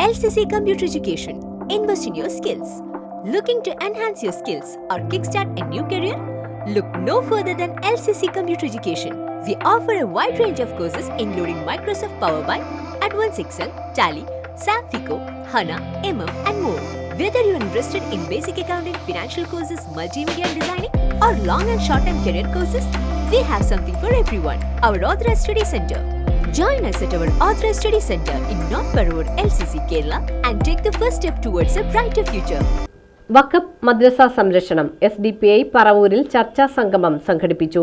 LCC Computer Education. Invest in your skills. Looking to enhance your skills or kickstart a new career? Look no further than LCC Computer Education. We offer a wide range of courses including Microsoft Power BI, Advanced Excel, Tally, SAP FICO, HANA, and more. Whether you are interested in basic accounting, financial courses, multimedia designing, or long and short-term career courses, we have something for everyone. Our Authorized Study Center. Join us at our Authorized Study Center in North Parur, LCC, Kerala, and take the first step towards a brighter future. വഖഫ് മദ്രസ സംരക്ഷണം SDPI പറവൂരിൽ ചർച്ചാ സംഗമം സംഘടിപ്പിച്ചു.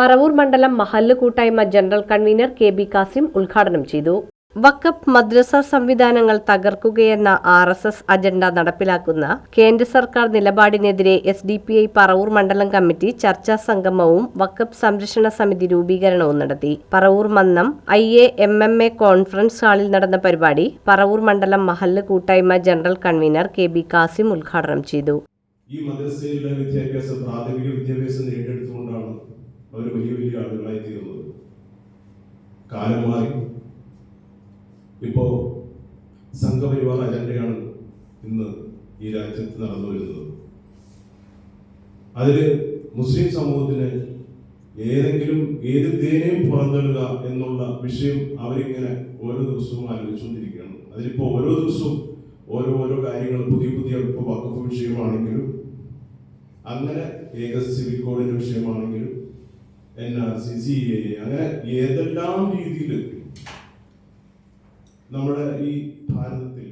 പറവൂർ മണ്ഡലം മഹല്ല് കൂട്ടായ്മ general convener KB Kasim ഉദ്ഘാടനം ചെയ്തു. വഖഫ് മദ്രസ സംവിധാനങ്ങൾ തകർക്കുകയെന്ന RSS അജണ്ട നടപ്പിലാക്കുന്ന കേന്ദ്ര സർക്കാർ നിലപാടിനെതിരെ SDPI പറവൂർ മണ്ഡലം കമ്മിറ്റി ചർച്ചാ സംഗമവും വഖഫ് സംരക്ഷണ സമിതി രൂപീകരണവും നടത്തി. പറവൂർ മന്നം IAMMA കോൺഫറൻസ് ഹാളിൽ നടന്ന പരിപാടി പറവൂർ മണ്ഡലം മഹല്ല് കൂട്ടായ്മ ജനറൽ കൺവീനർ KB കാസിം ഉദ്ഘാടനം ചെയ്തു. ഈ മദ്രസയിലെ പ്രാഥമിക വിദ്യാഭ്യാസം നേടിയെടുത്തുകൊണ്ടാണ് അവർ വലിയ ആളുകളായി തീർന്നത്. കാലം മാറി. ഇപ്പോൾ സംഘപരിവാർ അജണ്ടയാണ് ഇന്ന് ഈ രാജ്യത്ത് നടന്നു വരുന്നത്. അതിൽ മുസ്ലിം സമൂഹത്തിന് ഏത് തേനെയും പുറന്തള്ളുക എന്നുള്ള വിഷയം അവരിങ്ങനെ ഓരോ ദിവസവും ആലോചിച്ചുകൊണ്ടിരിക്കുകയാണ്. അതിലിപ്പോൾ ഓരോ ദിവസവും ഓരോ കാര്യങ്ങൾ പുതിയ ഇപ്പോൾ വഖഫ് വിഷയമാണെങ്കിലും അങ്ങനെ ഏക സിവിൽ കോഡിന്റെ വിഷയമാണെങ്കിലും NRC, CAA അങ്ങനെ ഏതെല്ലാം രീതിയിൽ നമ്മുടെ ഈ ഭാരതത്തിൽ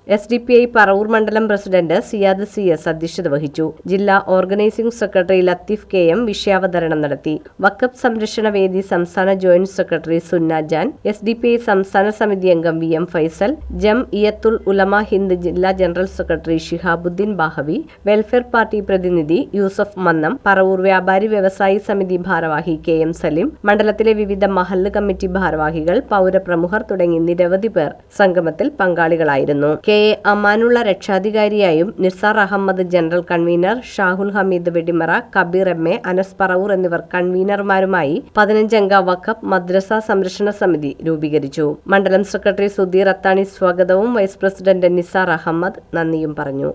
SDPI പറവൂർ മണ്ഡലം പ്രസിഡന്റ് സിയാദ് CS അധ്യക്ഷത വഹിച്ചു. ജില്ലാ ഓർഗനൈസിംഗ് സെക്രട്ടറി ലത്തീഫ് KM വിഷയാവതരണം നടത്തി. വഖഫ് സംരക്ഷണ വേദി സംസ്ഥാന ജോയിന്റ് സെക്രട്ടറി സുന്ന ജാൻ, SDPI സംസ്ഥാന സമിതി അംഗം VM ഫൈസൽ, ജംഇയ്യത്തുൽ ഉലമ ഹിന്ദ് ജില്ലാ general secretary Shihabuddin Bahavi, welfare party പ്രതിനിധി യൂസഫ് മന്നം, പറവൂർ വ്യാപാരി വ്യവസായി സമിതി ഭാരവാഹി KM സലിം, മണ്ഡലത്തിലെ വിവിധ മഹല്ല് കമ്മിറ്റി ഭാരവാഹികൾ, പൗരപ്രമുഖർ തുടങ്ങി നിരവധി പേർ സംഗമത്തിൽ പങ്കാളികളായിരുന്നു. KA അമാനുള്ള രക്ഷാധികാരിയായും Nisar Ahmed general convener, Shahul Hameed Vedimara, Kabeer MA, Anas Paravur എന്നിവർ കൺവീനർമാരുമായി 15-അംഗ വഖഫ് മദ്രസ സംരക്ഷണ സമിതി രൂപീകരിച്ചു. മണ്ഡലം സെക്രട്ടറി സുധീർ അത്താണി സ്വാഗതവും വൈസ് പ്രസിഡന്റ് നിസാർ അഹമ്മദ് നന്ദിയും പറഞ്ഞു.